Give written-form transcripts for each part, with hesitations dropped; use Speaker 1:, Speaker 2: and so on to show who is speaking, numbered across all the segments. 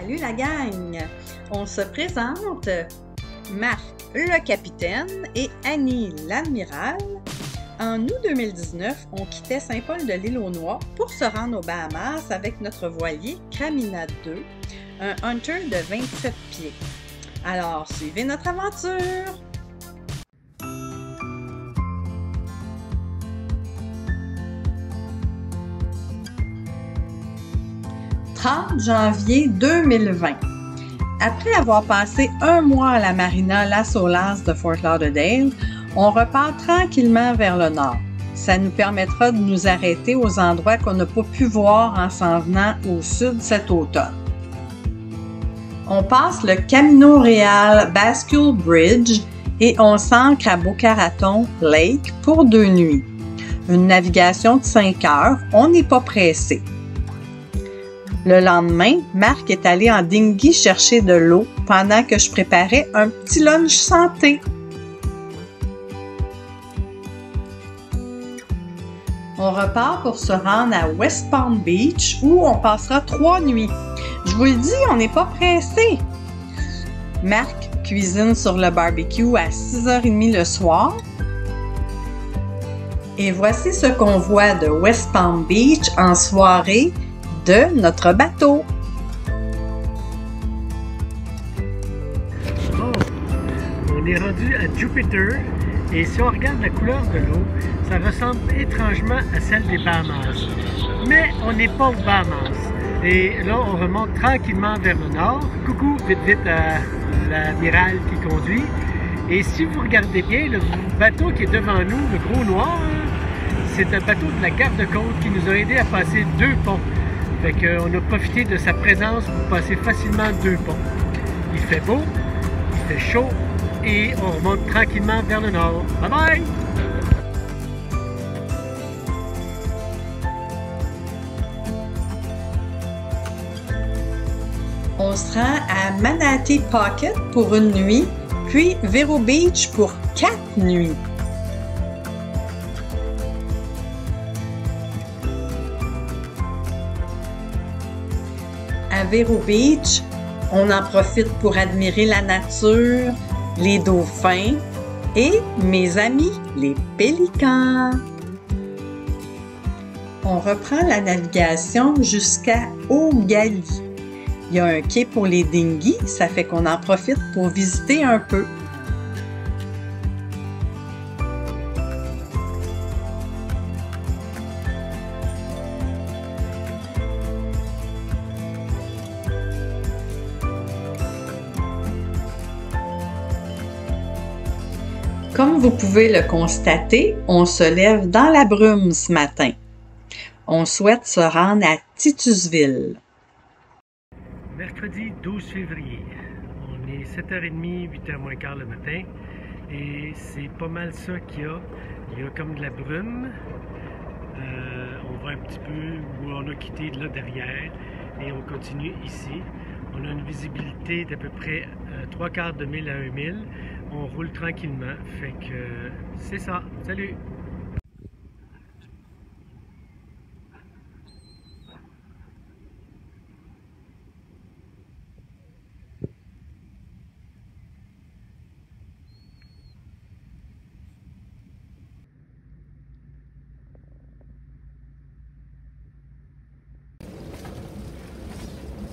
Speaker 1: Salut la gang! On se présente Marc le capitaine et Annie l'admirale. En août 2019, on quittait Saint-Paul-de-l'Île-aux-Noix pour se rendre aux Bahamas avec notre voilier Cramina 2, un Hunter de 27 pieds. Alors, suivez notre aventure! 30 janvier 2020. Après avoir passé un mois à la marina Las Olas de Fort Lauderdale, on repart tranquillement vers le nord. Ça nous permettra de nous arrêter aux endroits qu'on n'a pas pu voir en s'en venant au sud cet automne. On passe le Camino Real Bascule Bridge et on s'ancre à Boca Raton Lake pour 2 nuits. Une navigation de 5 heures, on n'est pas pressé. Le lendemain, Marc est allé en dinghy chercher de l'eau pendant que je préparais un petit lunch santé. On repart pour se rendre à West Palm Beach où on passera 3 nuits. Je vous le dis, on n'est pas pressé. Marc cuisine sur le barbecue à 6h30 le soir. Et voici ce qu'on voit de West Palm Beach en soirée de notre bateau.
Speaker 2: Oh, on est rendu à Jupiter et si on regarde la couleur de l'eau, ça ressemble étrangement à celle des Bahamas. Mais on n'est pas aux Bahamas. Et là, on remonte tranquillement vers le nord. Coucou, vite vite à l'amiral qui conduit. Et si vous regardez bien, le bateau qui est devant nous, le gros noir, c'est un bateau de la garde-côte qui nous a aidé à passer 2 ponts. Fait qu'on a profité de sa présence pour passer facilement 2 ponts. Il fait beau, il fait chaud et on remonte tranquillement vers le nord. Bye bye!
Speaker 1: On se rend à Manatee Pocket pour 1 nuit, puis Vero Beach pour 4 nuits. À Vero Beach, on en profite pour admirer la nature, les dauphins et mes amis, les pélicans. On reprend la navigation jusqu'à Ogali. Il y a un quai pour les dinghies, ça fait qu'on en profite pour visiter un peu. Comme vous pouvez le constater, on se lève dans la brume ce matin. On souhaite se rendre à Titusville.
Speaker 2: Mercredi 12 février. On est 7h30, 8h moins quart le matin. Et c'est pas mal ça qu'il y a. Il y a comme de la brume. On voit un petit peu où on a quitté de là derrière. Et on continue ici. On a une visibilité d'à peu près 3/4 de mille à 1 mille. On roule tranquillement, fait que c'est ça. Salut!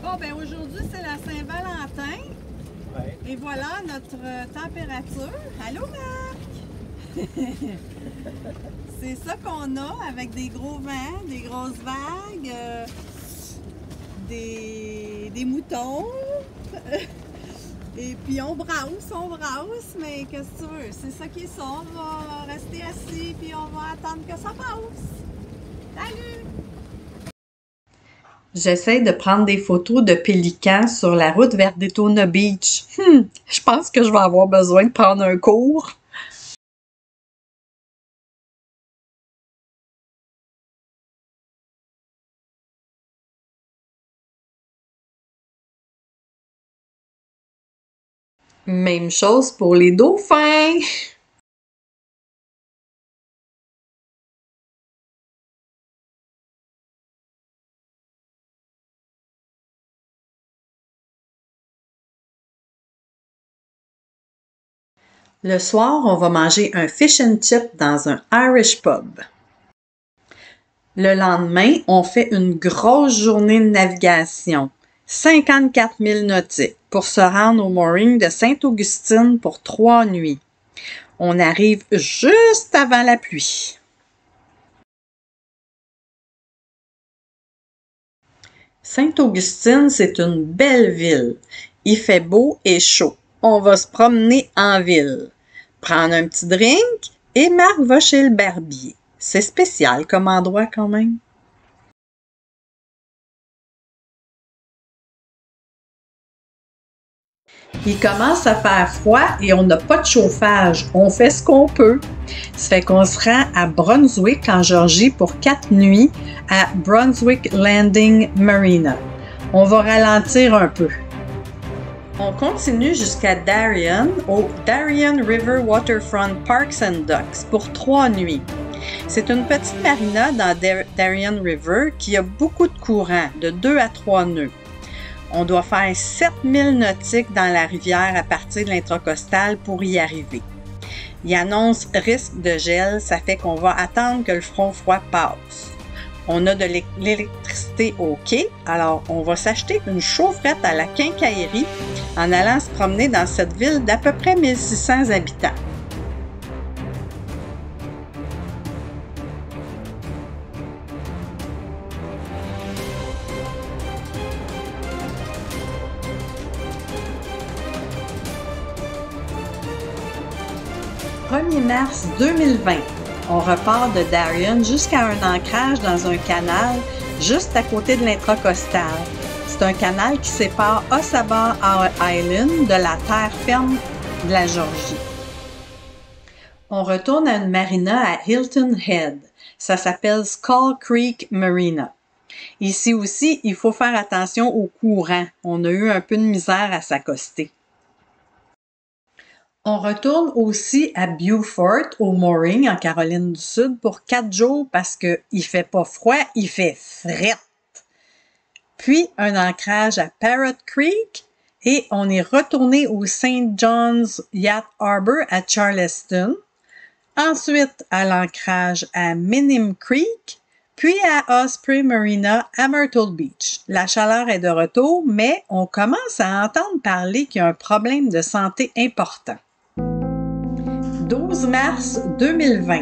Speaker 1: Bon, ben aujourd'hui, c'est la Saint-Valentin. Ouais. Et voilà notre température. Allô, Marc? C'est ça qu'on a avec des gros vents, des grosses vagues, des moutons. Et puis on brasse, mais qu'est-ce que tu veux? C'est ça qui est ça. On va rester assis puis on va attendre que ça passe. Salut! J'essaie de prendre des photos de pélicans sur la route vers Daytona Beach. Je pense que je vais avoir besoin de prendre un cours. Même chose pour les dauphins. Le soir, on va manger un fish and chip dans un Irish pub. Le lendemain, on fait une grosse journée de navigation, 54 000 nautiques, pour se rendre au mooring de Sainte-Augustine pour 3 nuits. On arrive juste avant la pluie. Sainte-Augustine, c'est une belle ville. Il fait beau et chaud. On va se promener en ville, prendre un petit drink et Marc va chez le barbier. C'est spécial comme endroit quand même. Il commence à faire froid et on n'a pas de chauffage. On fait ce qu'on peut. Ça fait qu'on se rend à Brunswick, en Georgie, pour 4 nuits à Brunswick Landing Marina. On va ralentir un peu. On continue jusqu'à Darien, au Darien River Waterfront Parks and Docks, pour 3 nuits. C'est une petite marina dans Darien River qui a beaucoup de courant, de 2 à 3 nœuds. On doit faire 7000 nautiques dans la rivière à partir de l'intracostal pour y arriver. Il annonce risque de gel, ça fait qu'on va attendre que le front froid passe. On a de l'électricité au quai, alors on va s'acheter une chaufferette à la quincaillerie en allant se promener dans cette ville d'à peu près 1600 habitants. « 1er mars 2020, on repart de Darien jusqu'à un ancrage dans un canal juste à côté de l'intracostal. C'est un canal qui sépare Ossabaw Island de la terre ferme de la Georgie. On retourne à une marina à Hilton Head. Ça s'appelle Skull Creek Marina. Ici aussi, il faut faire attention au courant. On a eu un peu de misère à s'accoster. On retourne aussi à Beaufort, au mooring, en Caroline du Sud, pour 4 jours parce qu'il fait pas froid, il fait fret. Puis, un ancrage à Parrot Creek et on est retourné au St. John's Yacht Harbor à Charleston. Ensuite, à l'ancrage à Minim Creek, puis à Osprey Marina à Myrtle Beach. La chaleur est de retour, mais on commence à entendre parler qu'il y a un problème de santé important. 12 mars 2020,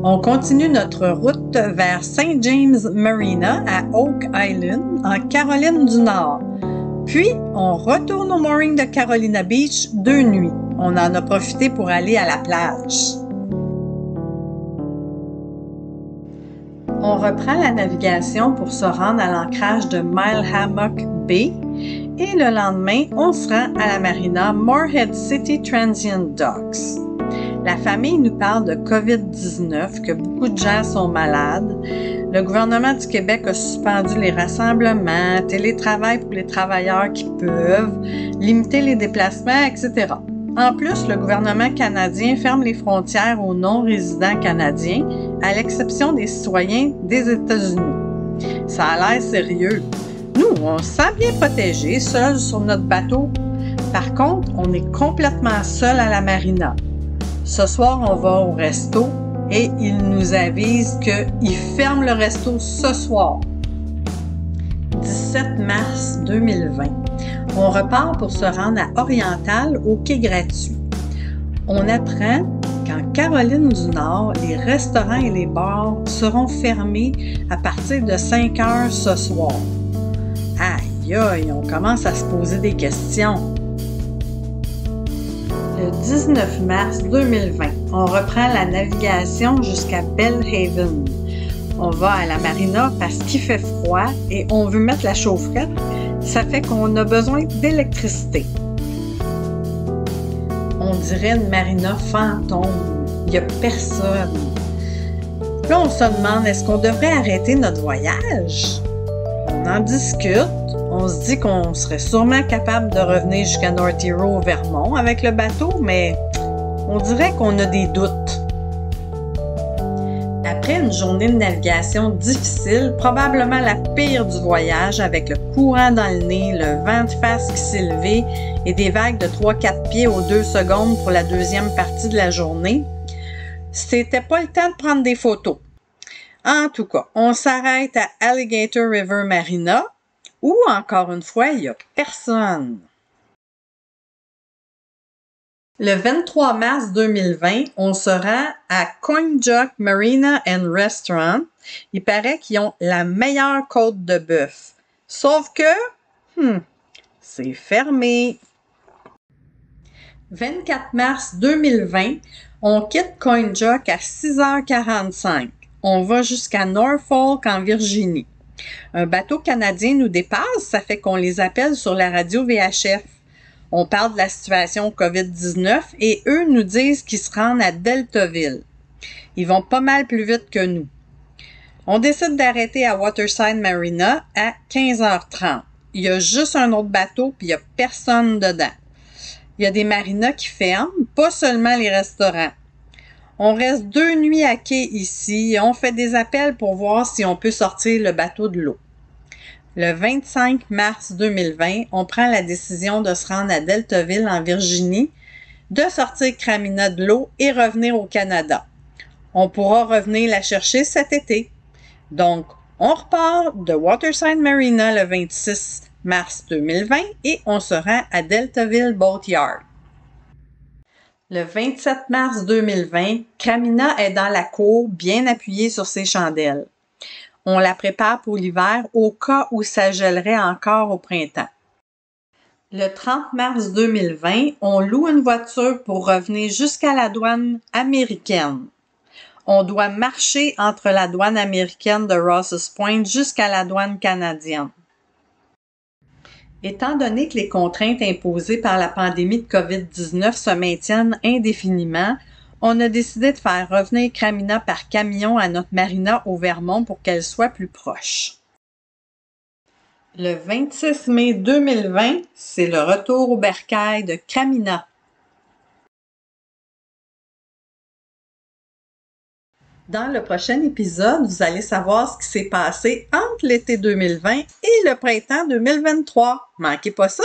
Speaker 1: on continue notre route vers St. James Marina à Oak Island, en Caroline du Nord. Puis, on retourne au mooring de Carolina Beach 2 nuits. On en a profité pour aller à la plage. On reprend la navigation pour se rendre à l'ancrage de Milehammock Bay et le lendemain, on se rend à la marina Morehead City Transient Docks. La famille nous parle de COVID-19, que beaucoup de gens sont malades. Le gouvernement du Québec a suspendu les rassemblements, télétravail pour les travailleurs qui peuvent, limiter les déplacements, etc. En plus, le gouvernement canadien ferme les frontières aux non-résidents canadiens, à l'exception des citoyens des États-Unis. Ça a l'air sérieux. Nous, on se sent bien protégés, seuls sur notre bateau. Par contre, on est complètement seuls à la marina. Ce soir, on va au resto et ils nous avisent qu'ils ferment le resto ce soir. 17 mars 2020. On repart pour se rendre à Oriental au quai gratuit. On apprend qu'en Caroline du Nord, les restaurants et les bars seront fermés à partir de 5 heures ce soir. Aïe aïe, on commence à se poser des questions. Le 19 mars 2020, on reprend la navigation jusqu'à Belhaven. On va à la marina parce qu'il fait froid et on veut mettre la chaufferette. Ça fait qu'on a besoin d'électricité. On dirait une marina fantôme. Il n'y a personne. Là, on se demande, est-ce qu'on devrait arrêter notre voyage? On en discute. On se dit qu'on serait sûrement capable de revenir jusqu'à North Hero au Vermont avec le bateau, mais on dirait qu'on a des doutes. Après une journée de navigation difficile, probablement la pire du voyage avec le courant dans le nez, le vent de face qui s'est levé et des vagues de 3-4 pieds aux 2 secondes pour la deuxième partie de la journée, c'était pas le temps de prendre des photos. En tout cas, on s'arrête à Alligator River Marina où, encore une fois, il n'y a personne. Le 23 mars 2020, on se rend à Coinjock Marina and Restaurant. Il paraît qu'ils ont la meilleure côte de bœuf. Sauf que, c'est fermé. 24 mars 2020, on quitte Coinjock à 6h45. On va jusqu'à Norfolk en Virginie. Un bateau canadien nous dépasse, ça fait qu'on les appelle sur la radio VHF. On parle de la situation COVID-19 et eux nous disent qu'ils se rendent à Deltaville. Ils vont pas mal plus vite que nous. On décide d'arrêter à Waterside Marina à 15h30. Il y a juste un autre bateau puis il y a personne dedans. Il y a des marinas qui ferment, pas seulement les restaurants. On reste 2 nuits à quai ici et on fait des appels pour voir si on peut sortir le bateau de l'eau. Le 25 mars 2020, on prend la décision de se rendre à Deltaville, en Virginie, de sortir Cramina de l'eau et revenir au Canada. On pourra revenir la chercher cet été. Donc, on repart de Waterside Marina le 26 mars 2020 et on se rend à Deltaville Boat Yard. Le 27 mars 2020, Cramina est dans la cour, bien appuyée sur ses chandelles. On la prépare pour l'hiver au cas où ça gèlerait encore au printemps. Le 30 mars 2020, on loue une voiture pour revenir jusqu'à la douane américaine. On doit marcher entre la douane américaine de Rouse's Point jusqu'à la douane canadienne. Étant donné que les contraintes imposées par la pandémie de COVID-19 se maintiennent indéfiniment, on a décidé de faire revenir Cramina par camion à notre marina au Vermont pour qu'elle soit plus proche. Le 26 mai 2020, c'est le retour au bercail de Cramina. Dans le prochain épisode, vous allez savoir ce qui s'est passé entre l'été 2020 et le printemps 2023. Manquez pas ça!